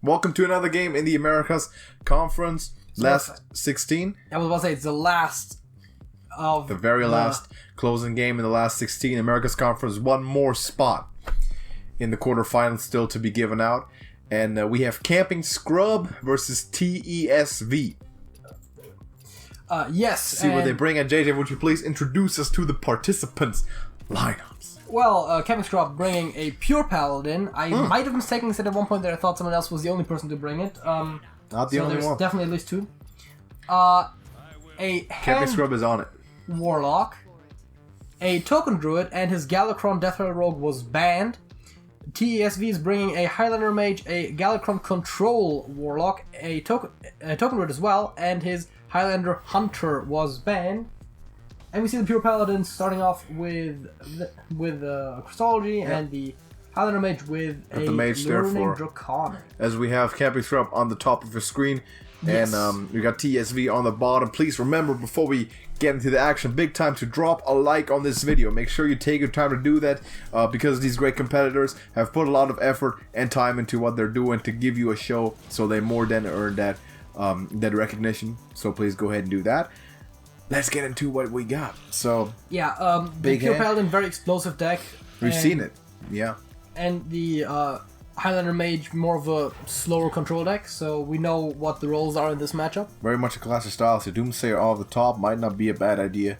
Welcome to another game in the Americas Conference. Last 16. I was about to say, it's the last of... The very last closing game in the last 16. America's Conference, one more spot in the quarterfinals still to be given out. And we have CampingSCRUB versus Tesv. Yes. See what they bring. And JJ, would you please introduce us to the participants' lineups? Well, CampingSCRUB bringing a pure paladin. I might have mistaken said at one point that I thought someone else was the only person to bring it. Not the only one. Definitely at least two. A CampingSCRUB is on it. Warlock, a token druid, and his Galakron Deathrattle Rogue was banned. Tesv is bringing a Highlander Mage, a Galakron Control Warlock, a token druid as well, and his Highlander Hunter was banned. And we see the pure paladin starting off with Christology and the Highlander Mage with a Learning Draconic. As we have CampingSCRUB on the top of your screen. Yes. And we got Tesv on the bottom. Please remember, before we get into the action, big time to drop a like on this video. Make sure you take your time to do that because these great competitors have put a lot of effort and time into what they're doing to give you a show, so they more than earn that recognition. So please go ahead and do that. Let's get into what we got. So yeah, the pure paladin, very explosive deck. We've seen it, yeah. And the Highlander Mage, more of a slower control deck, so we know what the roles are in this matchup. Very much a classic style, so Doomsayer off the top might not be a bad idea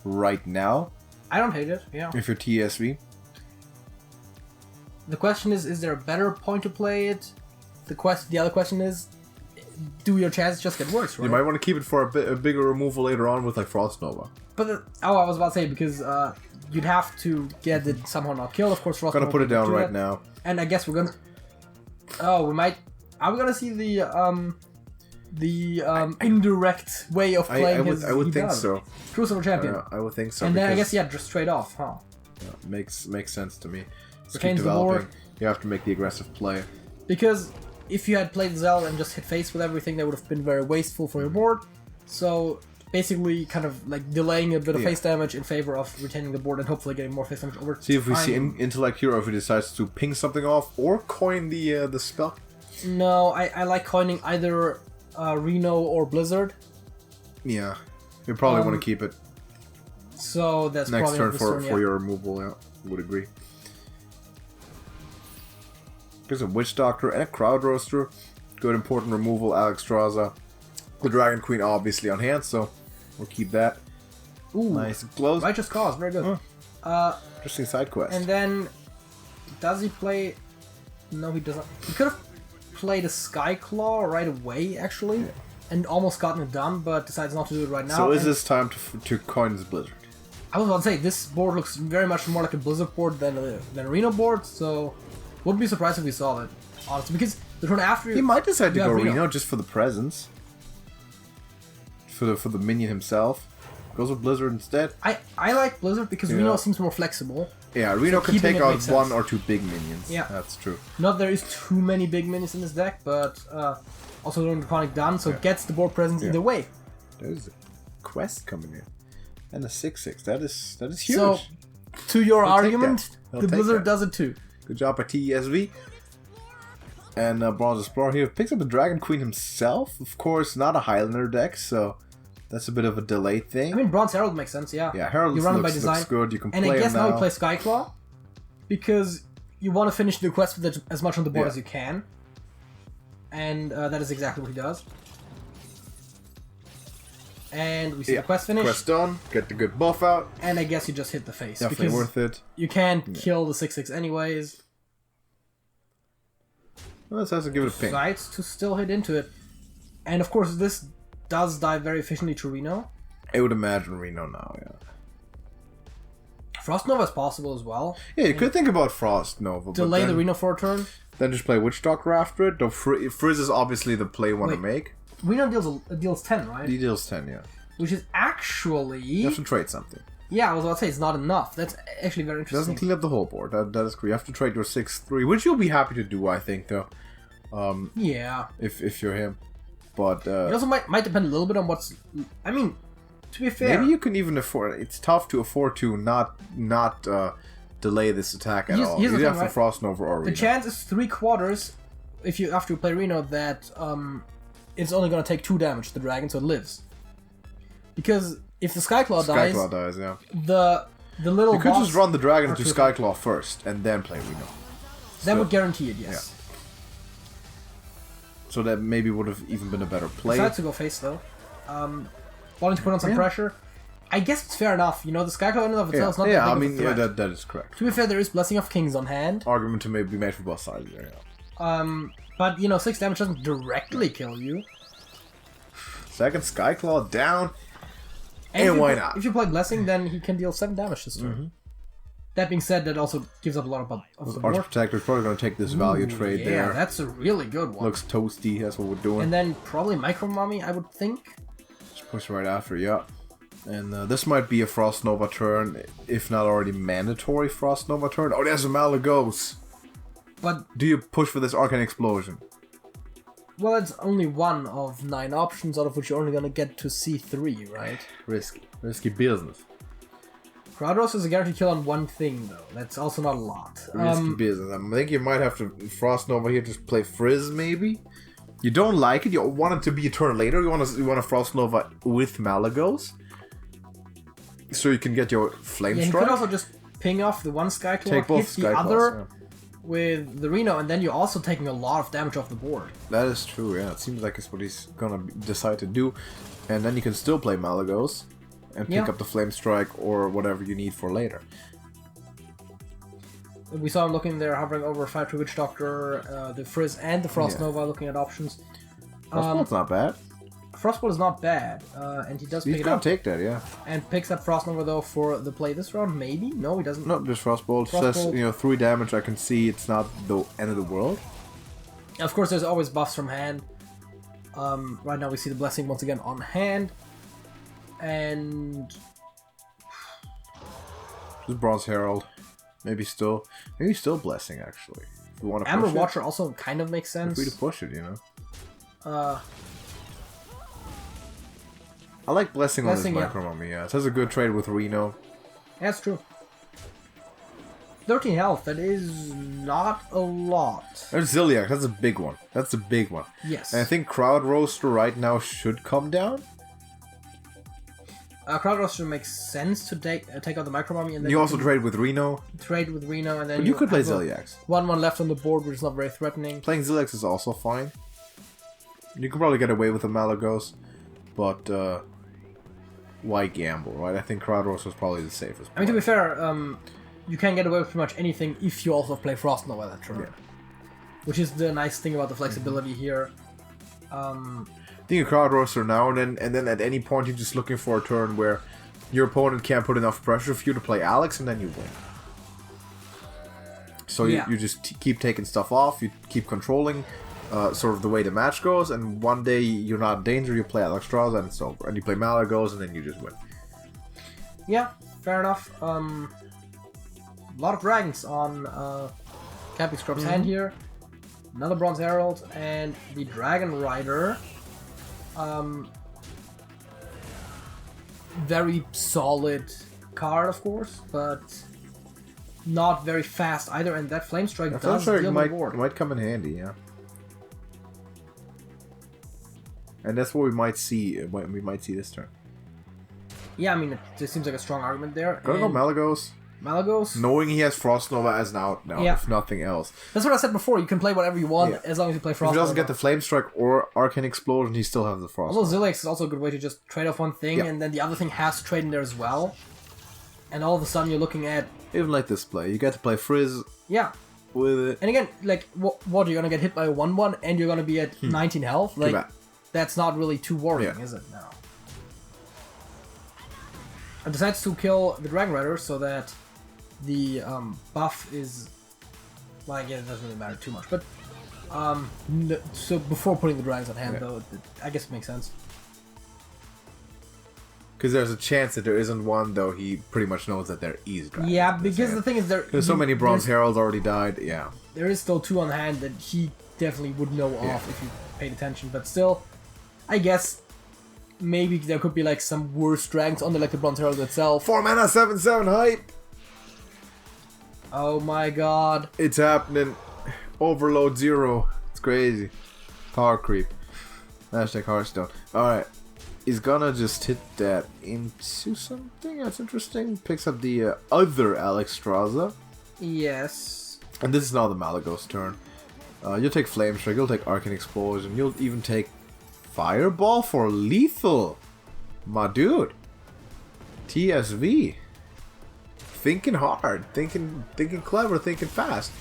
right now. I don't hate it, yeah. If you're Tesv. The question is there a better point to play it? The other question is, do your chances just get worse, right? You might want to keep it for a bigger removal later on with like Frost Nova. But I was about to say, because you'd have to get it somehow not killed, of course. Frost Nova. Gonna put it down right now. And I guess we're gonna... Oh, we might... Are we gonna see the indirect way of playing I would think so. Crucible Champion. I would think so. And then I guess, yeah, just straight off, huh? Yeah, makes sense to me. Just keep developing. You have to make the aggressive play. Because if you had played Zell and just hit face with everything, that would have been very wasteful for your board. So... basically kind of like delaying a bit of face damage in favor of retaining the board and hopefully getting more face damage over. See if we see Intellect Hero if he decides to ping something off or coin the spell. No, I like coining either Reno or Blizzard. Yeah, you probably want to keep it. So that's next probably turn for your removal. Yeah, would agree. There's a Witch Doctor and a Crowd Roaster. Good important removal. Alex Straza. The Dragon Queen obviously on hand, so we'll keep that. Ooh, nice and close. Righteous Cause, very good. Interesting side quest. And then, does he play... No, he doesn't. He could have played a Skyclaw right away, actually, and almost gotten it done, but decides not to do it right now. So is this time to coin his Blizzard? I was about to say, this board looks very much more like a Blizzard board than a Reno board, so wouldn't be surprised if we saw that, honestly, because the turn after... He might decide to go Reno just for the presence. For the minion himself. Goes with Blizzard instead. I like Blizzard because Reno seems more flexible. Yeah, Reno can take out one or two big minions. Yeah. That's true. Not there is too many big minions in this deck, but also Learning Draconic done, so it gets the board presence either way. There's a quest coming in. And a 6/6. That is huge. So, to your argument, the Blizzard does it too. Good job by Tesv. And Bronze Explorer here picks up the Dragon Queen himself. Of course, not a Highlander deck, so that's a bit of a delayed thing. I mean, Bronze Herald makes sense, yeah. Yeah, Herald looks good. You can play him now. And I guess now you play Skyclaw, because you want to finish the quest with as much on the board as you can. And that is exactly what he does. And we see the quest finish. Quest done. Get the good buff out. And I guess you just hit the face. Definitely worth it. You can't kill the 6/6 anyways. Well, let's have to give it a ping. Decides to still hit into it. And of course, this does die very efficiently to Reno. I would imagine Reno now, yeah. Frost Nova is possible as well. Yeah, you could think about Frost Nova. Delay the Reno for a turn. Then just play Witch Doctor after it. Though Frizz is obviously the play you want to make. Reno deals 10, right? He deals 10, yeah. Which is actually... You have to trade something. Yeah, I was about to say, it's not enough. That's actually very interesting. It doesn't clean up the whole board. That is correct. You have to trade your 6/3, which you'll be happy to do, I think, though. Yeah. If you're him. But it also might depend a little bit on what's... I mean, to be fair... Maybe you can even afford... It's tough to afford to not delay this attack at all. Here's You the have thing, to Frost Nova or the chance is 3/4 if you after you play Reno that it's only gonna take 2 damage to the dragon, so it lives. Because if the Skyclaw dies, yeah. The little you could boss just run the dragon into Skyclaw first and then play Reno. That would guarantee it, yes. Yeah. So that maybe would have even been a better play. Decides to go face though. Wanting to put on some pressure. I guess it's fair enough. You know, the Skyclaw in and of itself is not that big of a threat. that is correct. To be fair, there is Blessing of Kings on hand. Argument to maybe be made for both sides there, yeah. But, you know, 6 damage doesn't directly kill you. Second Skyclaw down. And why not? If you play Blessing, then he can deal 7 damage this turn. That being said, that also gives up a lot of the Arch Protector is probably going to take this value trade there. Yeah, that's a really good one. Looks toasty, that's what we're doing. And then probably Micro Mummy, I would think. Just push right after, yeah. And this might be a Frost Nova turn, if not already mandatory Frost Nova turn. Oh, there's a Malagos. But do you push for this Arcane Explosion? Well, it's only one of 9 options, out of which you're only gonna get to see 3, right? Risky business. Crowd Roast is a guaranteed kill on one thing, though. That's also not a lot. Risky business. I think you might have to Frost Nova here, just play Frizz, maybe? You don't like it? You want it to be a turn later? You want to Frost Nova with Malagos? So you can get your Flame Strike? You could also just ping off the one Skyclaw, take both hit the other with the Reno, and then you're also taking a lot of damage off the board. That is true, yeah. It seems like it's what he's gonna decide to do. And then you can still play Malagos and pick up the Flame Strike or whatever you need for later. We saw him looking there, hovering over 5-2 Witch Doctor, the Frizz and the Frost Nova, looking at options. Frostbolt's not bad. Frostbolt is not bad, and he does pick it up. Take that, yeah. And picks up Frost Nova though for the play this round, maybe? No, he doesn't. No, just Frostbolt. Says, 3 damage, I can see it's not the end of the world. Of course, there's always buffs from hand. Right now we see the Blessing once again on hand. And... Just Bronze Herald. Maybe still Blessing, actually. If we want to Amber Watcher also kind of makes sense. Free to push it, I like Blessing on this Micro Mummy, yeah. It has a good trade with Reno. Yeah, that's true. 13 health, that is not a lot. There's Ziliax, that's a big one. That's a big one. Yes. And I think Crowd Roaster right now should come down. Crowd Roaster makes sense to take out the Micro Mummy, and then you also trade with Reno. Trade with Reno, and then but you could play Ziliax. 1/1 left on the board, which is not very threatening. Playing Ziliax is also fine. You could probably get away with the Malagos, but why gamble, right? I think Crowd Roaster is probably the safest. I mean, to be fair, you can get away with pretty much anything if you also play Frost Nova that turn. Yeah. Which is the nice thing about the flexibility here. I think a Crowd Roaster now and then at any point you're just looking for a turn where your opponent can't put enough pressure for you to play Alex, and then you win. So you just keep taking stuff off, you keep controlling sort of the way the match goes, and one day you're not in danger, you play Alex draws and it's over. And you play Malagos and then you just win. Yeah, fair enough. A lot of dragons on CampingSCRUB's hand here. Another Bronze Herald and the Dragon Rider. Very solid card, of course, but not very fast either, and that Flame Strike does deal the board. It might come in handy, yeah. And that's what we might see this turn. Yeah, I mean, it just seems like a strong argument there. Gotta go Malagos. Malagos? Knowing he has Frost Nova as an out now, if nothing else. That's what I said before, you can play whatever you want as long as you play Frost Nova. If he doesn't get the Flame Strike or Arcane Explosion, he still has the Frost Nova. Ziliax is also a good way to just trade off one thing, and then the other thing has to trade in there as well. And all of a sudden you're looking at... Even like this play, you get to play Frizz with it. And again, like, what you're gonna get hit by a 1/1 and you're gonna be at 19 health? Like, that's not really too worrying, is it? No. And decides to kill the Dragon Rider so that the buff is... Well, again, it doesn't really matter too much, but... so before putting the dragons on hand, though, I guess it makes sense. Because there's a chance that there isn't one, though he pretty much knows that there is dragons. Yeah, because the thing is, there's so many Bronze Heralds already died, there is still 2 on hand that he definitely would know off if he paid attention, but still, I guess maybe there could be like some worse dragons on there, like the Bronze Herald itself. 4 mana, 7/7 hype! Oh my god. It's happening. Overload 0. It's crazy. Power creep. Hashtag Hearthstone. Alright. He's gonna just hit that into something. That's interesting. Picks up the other Alexstrasza. Yes. And this is now the Malagos turn. You'll take Flame Strike, you'll take Arcane Explosion, you'll even take Fireball for lethal. My dude. TSV. Thinking hard, thinking clever, thinking fast.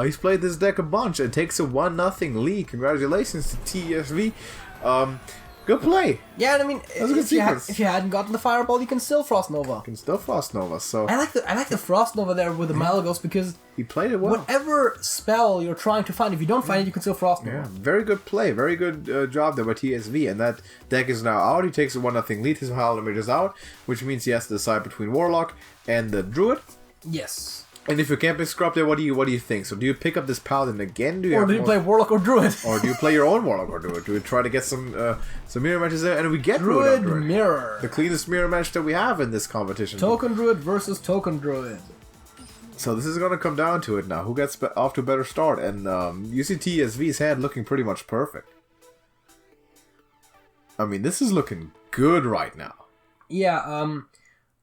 He's played this deck a bunch and takes a 1-0 lead. Congratulations to TSV. Good play. Yeah, and I mean, if you hadn't gotten the Fireball, you can still Frost Nova. So I like the Frost Nova there with the Malagos because he played it well. Whatever spell you're trying to find, if you don't find it, you can still Frost Nova. Yeah, very good play, very good job there by TSV. And that deck is now out. He takes a 1-0 lead. His Howler Mage is out, which means he has to decide between Warlock and the Druid. Yes. And if you're CampingSCRUB there, what do you think? So do you pick up this Paladin again? Do you play Warlock or Druid? Or do you play your own Warlock or Druid? Do we try to get some mirror matches there? And we get Druid Druid. Mirror. The cleanest mirror match that we have in this competition. Token Druid versus Token Druid. So this is going to come down to it now. Who gets off to a better start? And you see TSV's hand looking pretty much perfect. I mean, this is looking good right now. Yeah,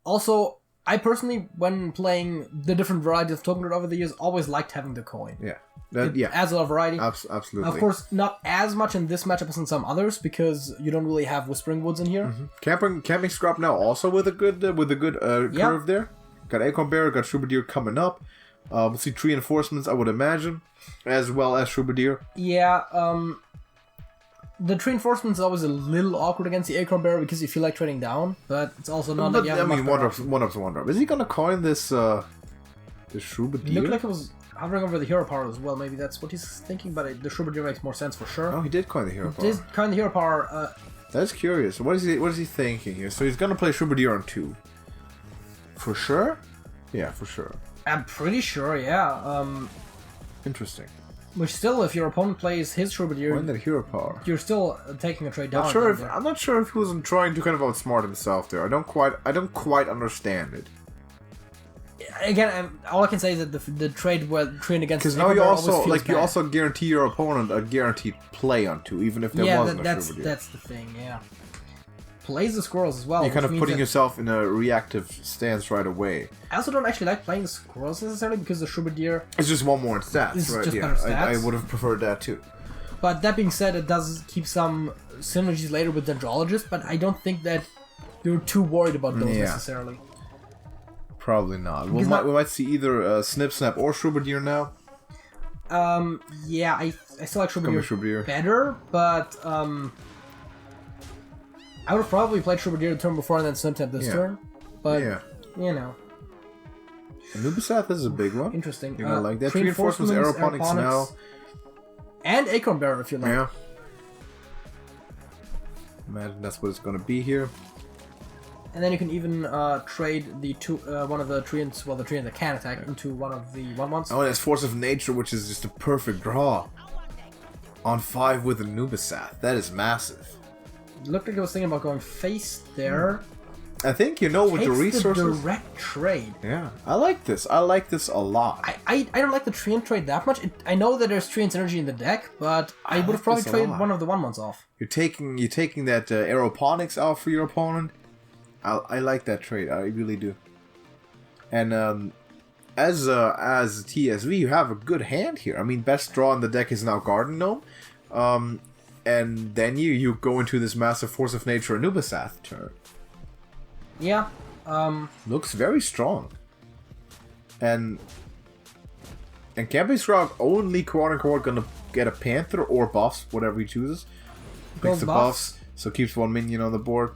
also, I personally, when playing the different varieties of Token Druid over the years, always liked having the coin. Yeah. It adds a lot of variety. Absolutely. Of course, not as much in this matchup as in some others, because you don't really have Whispering Woods in here. CampingSCRUB now also with a good curve there. Got Acorn Bearer, got Troubadour coming up. We'll see 3 Enforcements, I would imagine, as well as Troubadour. Yeah, the Tree Enforcement is always a little awkward against the Acorn Bearer because you feel like trading down, but it's also not like you have one up. Is he gonna coin this Troubadour? It looked like it was hovering over the hero power as well. Maybe that's what he's thinking, but the Troubadour makes more sense for sure. Oh, he did coin the hero power. He did coin the hero power. That's curious. What is he thinking here? So he's gonna play Troubadour on 2. For sure? Yeah, for sure. I'm pretty sure, yeah. Interesting. Which still, if your opponent plays his Troubadour, that hero power, you're still taking a trade down. I'm not sure if he wasn't trying to kind of outsmart himself there. I don't quite understand it. Again, all I can say is that the trade trading against because now you also guarantee your opponent a guaranteed play on 2, even if there wasn't a Troubadour. That's the thing, yeah. Plays the squirrels as well. You're kind of putting yourself in a reactive stance right away. I also don't actually like playing the squirrels necessarily because the Troubadour... It's just one more in stats, it's right? Just better stats. I would have preferred that too. But that being said, it does keep some synergies later with Dendrologist, but I don't think that you're too worried about those necessarily. Probably not. We might see either Snip Snap or Troubadour now. Yeah, I still like Troubadour better, but I would have probably played Troubadour the turn before and then Snip Snap this turn. But, you know. Anubisath is a big one. Interesting. You're gonna like that. Reinforcements, Aeroponics now. And Acorn Bearer if you like. Yeah. Imagine that's what it's gonna be here. And then you can even trade the one of the treants, the treant that can attack, into one of the 1/1s. Oh, and it's Force of Nature, which is just a perfect draw. On 5 with Anubisath. That is massive. Looked like I was thinking about going face there. I think with the resources. The direct trade. Yeah, I like this. I like this a lot. I don't like the treant trade that much. I know that there's treant's energy in the deck, but I would have probably traded one of the 1/1s off. You're taking that Aeroponics out for your opponent. I like that trade. I really do. And as TSV, you have a good hand here. I mean, best draw in the deck is now Garden Gnome. And then you go into this massive Force of Nature Anubisath turn. Yeah. Looks very strong. And CampingSCRUB only quote-unquote gonna get a Panther or buffs, whatever he chooses. Picks the buffs, so keeps 1 minion on the board.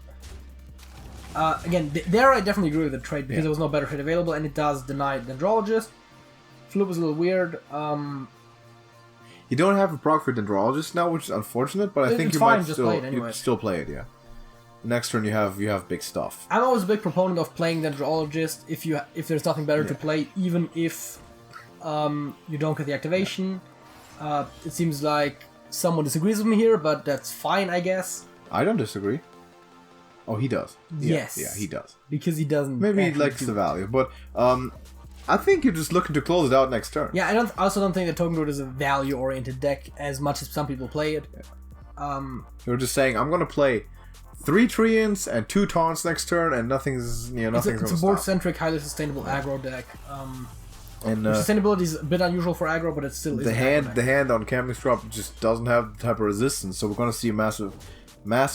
Again, there I definitely agree with the trade because there was no better trade available, and it does deny Dendrologist. Flip was a little weird. You don't have a proc for Dendrologist now, which is unfortunate, but I think you might still play it, yeah. Next turn you have big stuff. I'm always a big proponent of playing Dendrologist if there's nothing better to play, even if you don't get the activation. It seems like someone disagrees with me here, but that's fine, I guess. I don't disagree. Oh, he does. Yes. Yeah, he does. Because he doesn't. Maybe he likes the value, but I think you're just looking to close it out next turn. Yeah, I also don't think that Token Druid is a value-oriented deck as much as some people play it. You're just saying, I'm going to play 3 Treants and 2 Taunts next turn, and nothing's going to stop. It's a board-centric, highly sustainable aggro deck. And sustainability is a bit unusual for aggro, but it still is. The hand on CampingSCRUB just doesn't have the type of resistance, so we're going to see a massive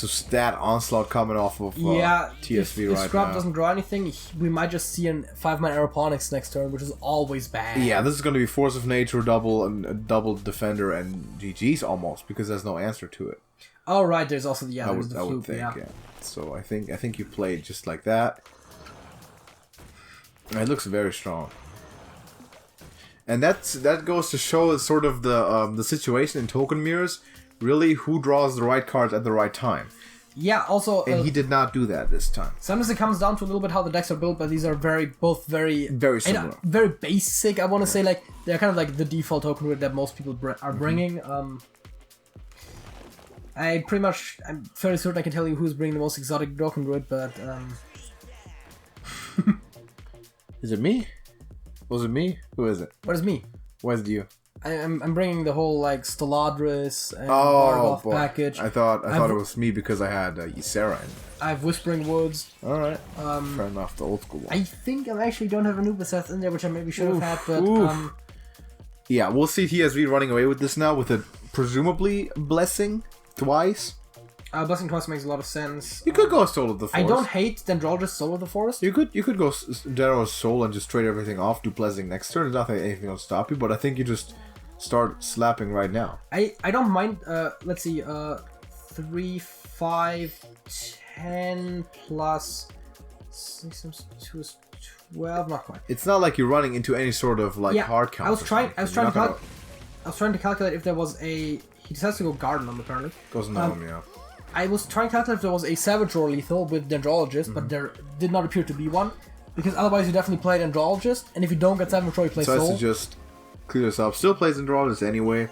stat onslaught coming off of TSV if right now. If Scrub doesn't draw anything, we might just see a 5-man Aeroponics next turn, which is always bad. Yeah, this is going to be Force of Nature, double Defender, and GG's almost, because there's no answer to it. Oh, right, there's also the, I would think, yeah. So I think you played just like that. And it looks very strong. And that goes to show sort of the situation in Token Mirrors. Really, who draws the right cards at the right time. Yeah, also... And he did not do that this time. Sometimes it comes down to a little bit how the decks are built, but these are both very similar. Very basic, I want to say. Like, they're kind of like the default Token Druid that most people are bringing. I'm fairly certain I can tell you who's bringing the most exotic Token Druid, but... Is it me? Was it me? Who is it? What is me? What is it you? I'm bringing the whole like Steladris and Bargoth package. I thought it was me because I had Ysera in. I have Whispering Woods. All right. Fair enough. The old school one. I think I actually don't have a Nubiseth in there, which I maybe should have had, but yeah, we'll see TSV running away with this now with a presumably Blessing twice. Blessing twice makes a lot of sense. You could go Soul of the Forest. I don't hate Dendrologist Soul of the Forest. You could go General Soul and just trade everything off, do Blessing next turn. There's nothing anything will stop you, but I think you just start slapping right now. I don't mind. Let's see. 3, 5, 10 plus 6 2 is 12. Not quite. It's not like you're running into any sort of like hard count. I was trying to calculate if there was a. He decides to go Garden on the turn. Goes Gnome, yeah. I was trying to calculate if there was a Savage Roar lethal with Dendrologist, but there did not appear to be one. Because otherwise you definitely play Dendrologist, and if you don't get Savage Roar, you play Soul. So to just clear this up. Still plays Dendrologist anyway,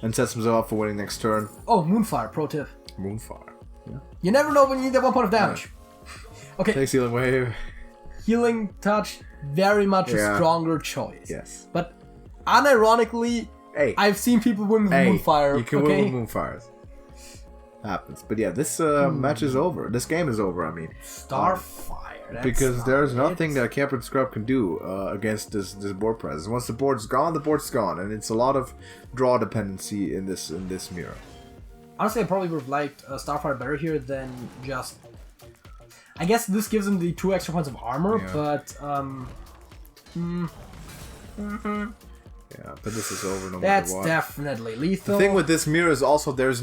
and sets himself up for winning next turn. Oh, Moonfire, pro tip. Moonfire. Yeah. You never know when you need that 1 point of damage. Yeah. Okay. Takes Healing Wave. Healing Touch, very much a stronger choice. Yes. But unironically, I've seen people win with Moonfire. You can win with Moonfires. Happens. But yeah, this match is over. This game is over, I mean. Starfire. Because there's nothing that CampingSCRUB can do against this board presence. Once the board's gone, the board's gone. And it's a lot of draw dependency in this mirror. Honestly, I probably would have liked Starfire better here than just... I guess this gives him the 2 extra points of armor, but... Yeah, but this is over no matter what. That's definitely lethal. The thing with this mirror is also there's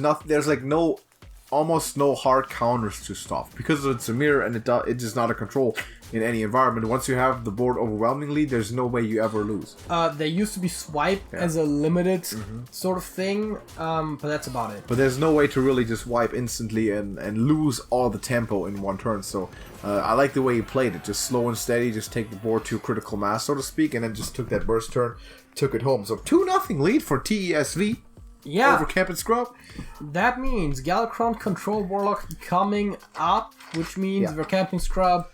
almost no hard counters to stuff because it's a mirror and it's just not a control in any environment. Once you have the board overwhelmingly, there's no way you ever lose. There used to be swipe as a limited sort of thing, but that's about it. But there's no way to really just wipe instantly and lose all the tempo in one turn. So I like the way you played it, just slow and steady, just take the board to critical mass, so to speak, and then just took that burst turn, took it home. So 2-0 lead for TESV. Yeah. Over CampingSCRUB. That means Galakron Control Warlock coming up, which means for CampingSCRUB,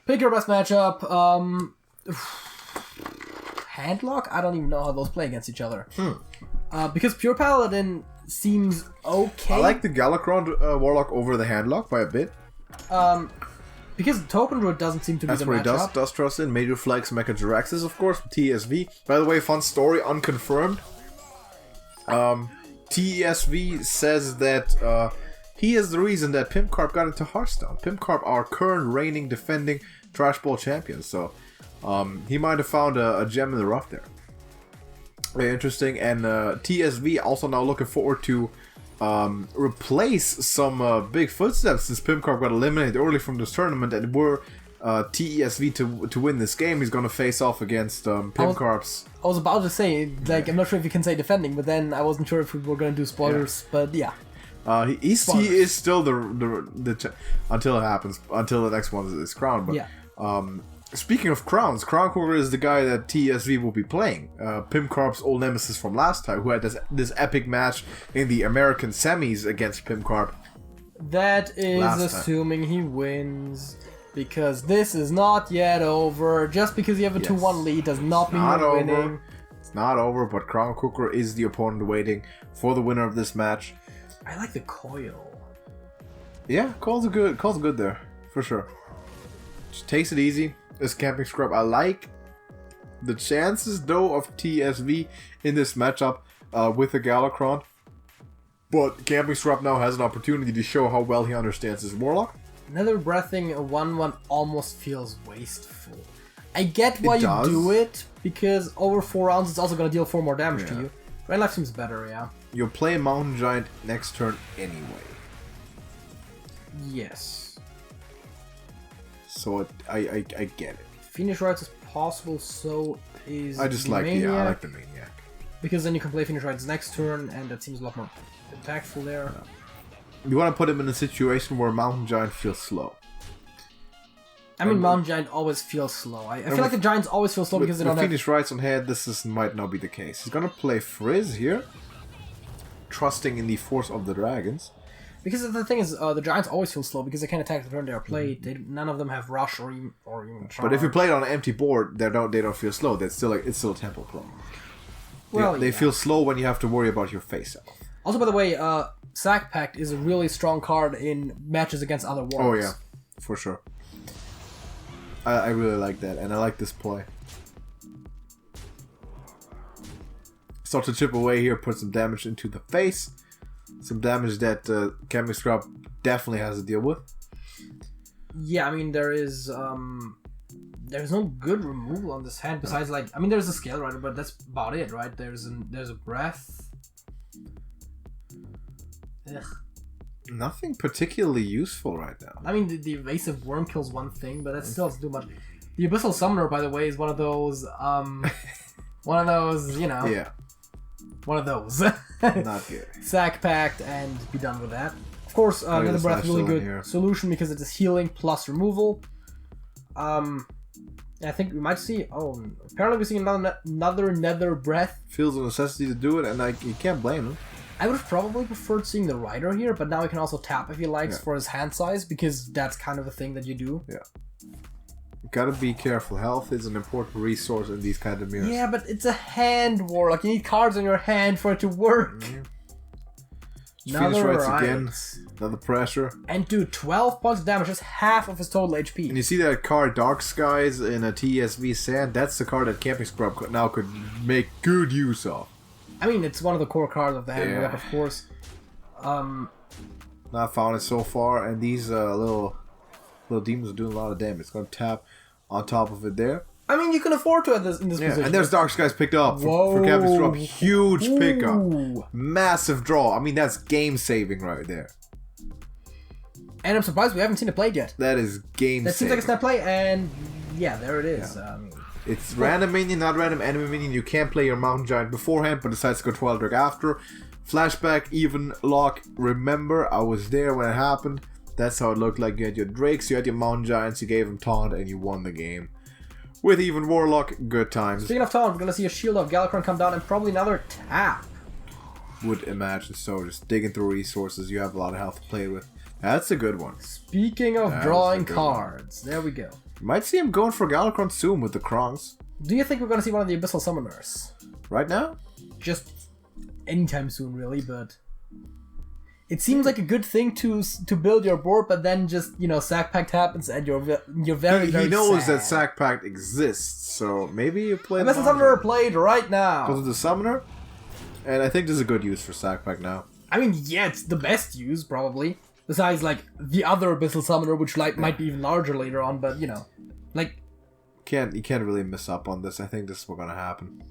pick your best matchup. Handlock? I don't even know how those play against each other. Because Pure Paladin seems okay. I like the Galakron Warlock over the Handlock by a bit. Because Token Druid doesn't seem to be the matchup. That's what he does trust in. Major Flex Mecha Jiraxis, of course, TSV. By the way, fun story, unconfirmed. TSV says that he is the reason that PimCarp got into Hearthstone. PimCarp, our current reigning, defending Trash Bowl champion. So he might have found a gem in the rough there. Very interesting. And TSV also now looking forward to replace some big footsteps since PimCarp got eliminated early from this tournament, and were TESV to win this game, he's going to face off against PimCarp's. I was about to say, like, I'm not sure if you can say defending, but then I wasn't sure if we were going to do spoilers, but yeah. He is still the until it happens, until the next one is crowned. But speaking of crowns, Crown Quarter is the guy that TSV will be playing. PimCarp's old nemesis from last time, who had this epic match in the American semis against PimCarp. That is assuming he wins. Because this is not yet over. Just because you have a 2-1 lead does not mean you're winning. It's not over, but Crown Cooker is the opponent waiting for the winner of this match. I like the coil. Yeah, calls are good there, for sure. Just takes it easy. This CampingSCRUB. I like the chances, though, of TSV in this matchup with the Galakron. But CampingSCRUB now has an opportunity to show how well he understands his Warlock. Nether breathing a 1-1 almost feels wasteful. I get why you do it, because over 4 rounds it's also going to deal 4 more damage to you. Rain Life seems better, yeah. You'll play Mountain Giant next turn anyway. Yes. So I get it. Phoenix Rights is possible, so is I like the Maniac. Because then you can play Phoenix Rights next turn, and that seems a lot more impactful there. Yeah. You want to put him in a situation where Mountain Giant feels slow. I mean, Mountain Giant always feels slow. I feel like the Giants always feel slow because they don't have... Phoenix Rights on hand, might not be the case. He's going to play Frizz here, trusting in the force of the dragons. Because the thing is, the Giants always feel slow because they can't attack the turn they are played. None of them have Rush or even Charge. But if you play it on an empty board, they don't feel slow. It's still a tempo play. Well, they feel slow when you have to worry about your face out. Also, by the way, Sack Pact is a really strong card in matches against other warlocks. Oh yeah, for sure. I really like that, and I like this play. Start to chip away here, put some damage into the face. Some damage that CampingSCRUB definitely has to deal with. Yeah, I mean, there's no good removal on this hand besides, like, I mean, there's a Scale Rider, but that's about it, right? There's a Breath. Ugh. Nothing particularly useful right now. I mean, the Evasive Worm kills one thing, but that still doesn't do much. The Abyssal Summoner, by the way, is one of those, you know. Yeah. One of those. Not good. Sack Pact and be done with that. Of course, Nether Breath, really good solution because it is healing plus removal. I think we might see... Oh, apparently we see another Nether Breath. Feels a necessity to do it, and you can't blame him. I would have probably preferred seeing the Rider here, but now he can also tap if he likes for his hand size, because that's kind of a thing that you do. Yeah. You gotta be careful. Health is an important resource in these kind of mirrors. Yeah, but it's a hand Warlock. You need cards on your hand for it to work. Phoenix Rights again. Another pressure. And dude, 12 points of damage, just half of his total HP. And you see that card, Dark Skies, in a TSV Sand? That's the card that CampingSCRUB now could make good use of. I mean, it's one of the core cards of the hand, of course. Not found it so far, and these little demons are doing a lot of damage. It's going to tap on top of it there. I mean, you can afford to in this position. And there's Dark Skies picked up for CampingSCRUB. Huge pickup. Massive draw. I mean, that's game-saving right there. And I'm surprised we haven't seen it played yet. That is game-saving. That seems like a snap play, and yeah, there it is. Yeah. It's random minion, not random enemy minion. You can't play your Mountain Giant beforehand, but decides to go 12 Drake after. Flashback, even lock. Remember, I was there when it happened. That's how it looked like. You had your Drakes, you had your Mountain Giants, you gave them taunt, and you won the game. With even Warlock, good times. Speaking of taunt, we're going to see a Shield of Galakron come down and probably another tap. Would imagine so. Just digging through resources. You have a lot of health to play with. That's a good one. Speaking of drawing cards, there we go. You might see him going for Galakron soon with the Krongs. Do you think we're going to see one of the Abyssal Summoners? Right now? Just anytime soon, really, but... It seems like a good thing to build your board, but then just, you know, Sack Pact happens and you're very, very He knows sad. that Sack Pact exists, so maybe you play Abyssal Summoner played right now. Goes to the Summoner, and I think this is a good use for Sack Pact now. I mean, yeah, it's the best use, probably. Besides, like, the other Abyssal Summoner, which might be even larger later on, but, you know, like... You can't really miss up on this. I think this is what's gonna happen.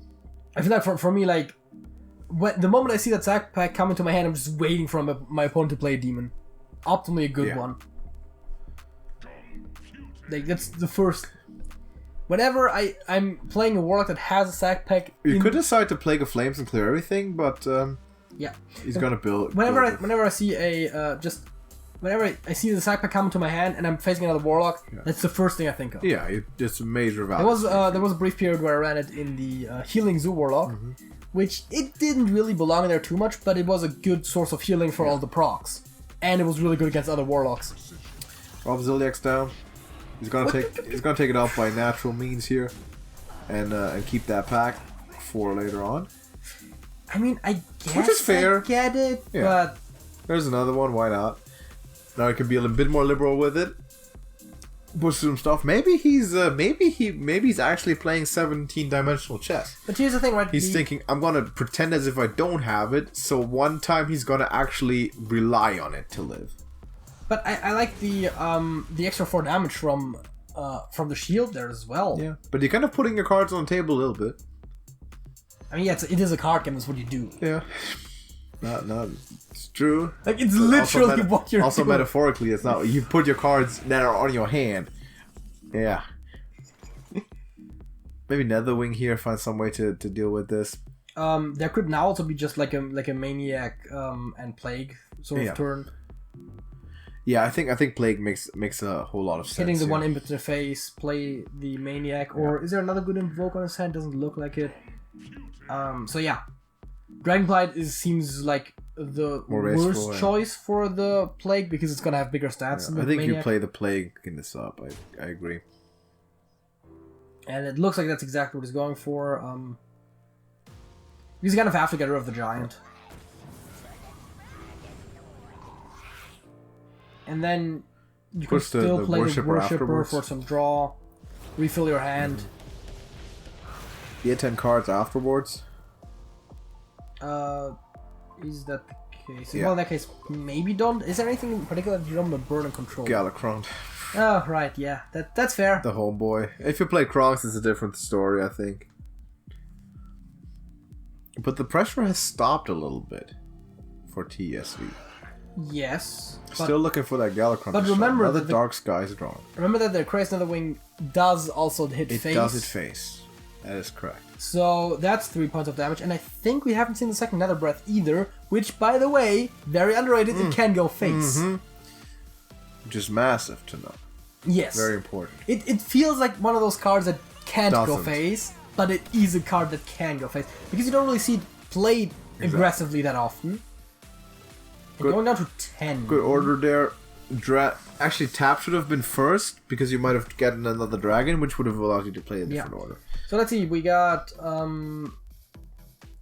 I feel like for me, like, the moment I see that Sack Pack come into my hand, I'm just waiting for my opponent to play a demon. Optimally a good one. Like, that's the first... Whenever I'm playing a Warlock that has a Sack Pack... You could decide to Plague of Flames and clear everything, but... yeah. He's gonna build... Whenever I see a... Whenever I see the Sack Pack come into my hand and I'm facing another Warlock, that's the first thing I think of. Yeah, it's a major value. There was a brief period where I ran it in the Healing Zoo Warlock, which it didn't really belong in there too much, but it was a good source of healing for all the procs. And it was really good against other Warlocks. Rob Zilliax down. He's gonna take it off by natural means here, and keep that pack for later on. I mean, I guess which is fair. I get it, Yeah. but There's another one. Why not? Now I can be a little bit more liberal with it. Push some stuff. Maybe he's actually playing 17-dimensional chess. But here's the thing, right? He's thinking, I'm gonna pretend as if I don't have it, so one time he's gonna actually rely on it to live. But I like the extra 4 damage from the shield there as well. Yeah, but you're kind of putting your cards on the table a little bit. I mean, yeah, it is a card game. That's what you do. Yeah, not it's true. Like it's literally what you're also doing. metaphorically, it's not. You put your cards that are on your hand. Yeah. Maybe Netherwing here, find some way to deal with this. There could now also be just like a maniac and plague sort of turn. Yeah, I think plague makes a whole lot of sense. Hitting the here. one imp in the face, play the maniac, or is there another good invoke on his hand? Doesn't look like it. So yeah, Dragonblight seems like the worst choice for the plague because it's gonna have bigger stats. Yeah, than I think maniac. you play the plague in this up. I agree. And it looks like that's exactly what he's going for. He's gonna have to get rid of the giant. And then you can still play the Worshipper for some draw. Refill your hand. You get 10 cards afterwards. Is that the case? Yeah. Well, in that case, maybe don't. Is there anything in particular that you don't want to burn and control? Galacron. Oh, right, yeah. That's fair. The homeboy. If you play Kronks, it's a different story, I think. But the pressure has stopped a little bit for TSV. Yes. Still looking for that Galacron. But remember another Dark Skies drawn. Remember that the Crazy Netherwing does also hit face. It does hit face. That is correct. So that's 3 points of damage, and I think we haven't seen the second Nether Breath either, which, by the way, very underrated, it can go face. Which is massive to know. Yes. Very important. It feels like one of those cards that can't go Doesn't. face, but it is a card that can go face, because you don't really see it played aggressively that often. And going down to 10. Good order there. Actually, tap should have been first, because you might have gotten another dragon, which would have allowed you to play a different order. So let's see, we got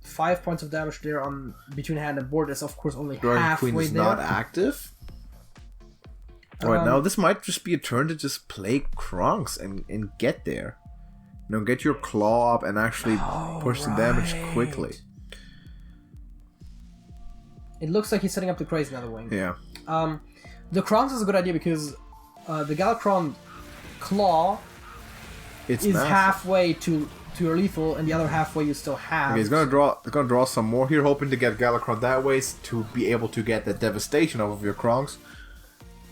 5 points of damage there on between hand and board. That's of course only Dragon halfway Queen is there. not active. Alright, now this might just be a turn to just play Kronks and get there. You know, get your claw up and actually push the damage quickly. It looks like he's setting up the Crazy Netherwing. Yeah. The Kronks is a good idea because the Galacron claw is massive. halfway to your lethal, and the other halfway you still have. Okay, he's gonna draw some more here, hoping to get Galacron that way to be able to get that devastation off of your Kronks.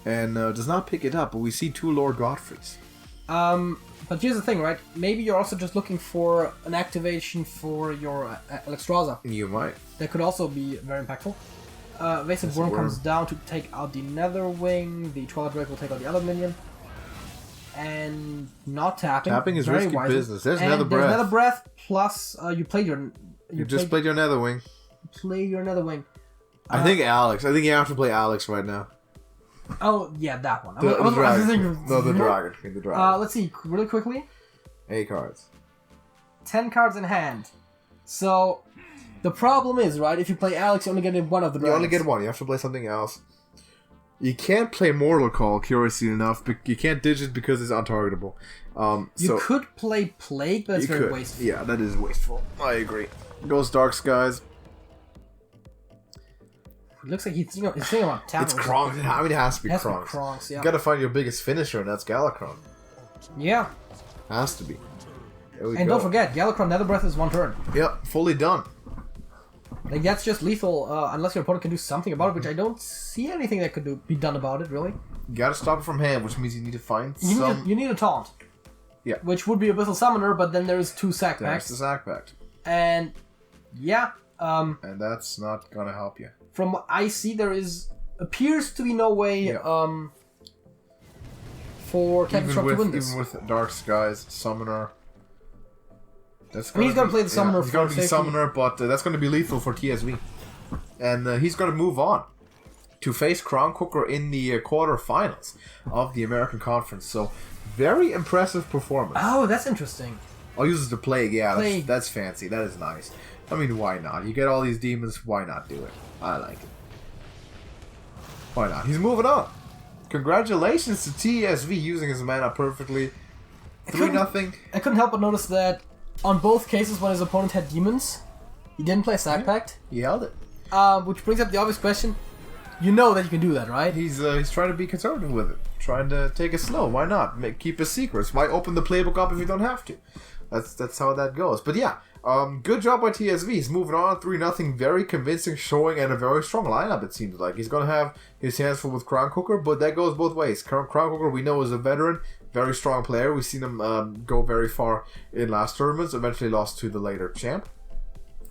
And does not pick it up, but we see 2 Lord Godfreys. But here's the thing, right? Maybe you're also just looking for an activation for your Alexstrasza. You might. That could also be very impactful. Evasive Worm comes down to take out the Netherwing. The Twilight Drake will take out the other minion. And not tapping. Tapping is very risky wisely. business. There's and Nether Breath. There's Nether Breath, plus you played your... You just played your Netherwing. Play your Netherwing. I think Alex. I think you have to play Alex right now. Oh, yeah, that one. The dragon. No, the dragon. The dragon. Let's see, really quickly. 8 cards. 10 cards in hand. So, the problem is, right, if you play Alex, you only get one of the dragons. You only get one. You have to play something else. You can't play Mortal Call, curiously enough. But you can't ditch it because it's untargetable. You could play Plague, but it's very wasteful. Yeah, that is wasteful. I agree. Goes Dark Skies. It looks like he's thinking about tapping. It's Kronks. I mean, it has to be Kronks. Kronks, yeah. You gotta find your biggest finisher, and that's Galacron. Yeah. Has to be. And don't forget, Galacron Nether Breath is 1 turn. Yep, fully done. Like, that's just lethal, unless your opponent can do something about it, which I don't see anything that could be done about it, really. You gotta stop it from hand, which means you need to find You need a taunt. Yeah. Which would be Abyssal Summoner, but then there's 2 sack There's packs. the Sack Pact. And, yeah. And that's not gonna help you. From what I see, appears to be no way, for CampingSCRUB to win this. Even with Dark Skies, Summoner. He's gonna play the Summoner he's for gonna be safety. Summoner, but that's gonna be lethal for TSV. And he's gonna move on. to face Crown Cooker in the quarterfinals of the American Conference. So, very impressive performance. Oh, that's interesting. I'll use the Plague. Yeah, Plague. That's fancy. That is nice. I mean, why not? You get all these demons, why not do it? I like it. Why not? He's moving on. Congratulations to TSV using his mana perfectly. 3-0. I couldn't help but notice that on both cases when his opponent had demons, he didn't play Sack Pact. He held it. Which brings up the obvious question. You know that you can do that, right? He's trying to be conservative with it. Trying to take it slow. Why not? Keep his secrets. Why open the playbook up if you don't have to? That's how that goes. But yeah, good job by TSV. He's moving on 3-0. Very convincing showing and a very strong lineup, it seems like. He's going to have his hands full with Crown Cooker, but that goes both ways. Crown Cooker, we know, is a veteran, very strong player. We've seen him go very far in last tournaments, eventually lost to the later champ.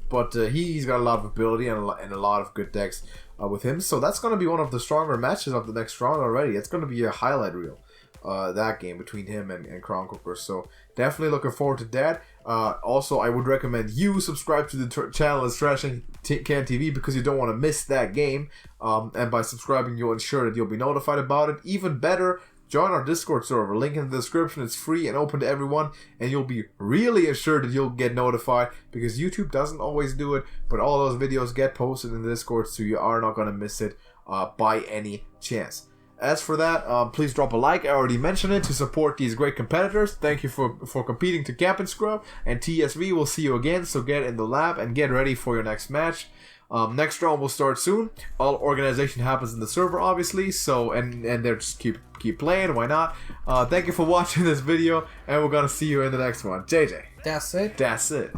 But he's got a lot of ability and a lot of good decks with him. So that's going to be one of the stronger matches of the next round already. It's going to be a highlight reel, that game between him and Crown Cooker. So definitely looking forward to that. Also, I would recommend you subscribe to the channel as TrashcanTV because you don't want to miss that game. And by subscribing, you'll ensure that you'll be notified about it. Even better, join our Discord server. Link in the description. It's free and open to everyone. And you'll be really assured that you'll get notified because YouTube doesn't always do it. But all those videos get posted in the Discord, so you are not going to miss it by any chance. As for that, please drop a like. I already mentioned it to support these great competitors. Thank you for competing to CampingSCRUB. And TSV will see you again. So get in the lab and get ready for your next match. Next round will start soon. All organization happens in the server, obviously. So and they're just keep playing. Why not? Thank you for watching this video, and we're gonna see you in the next one. JJ. That's it. That's it.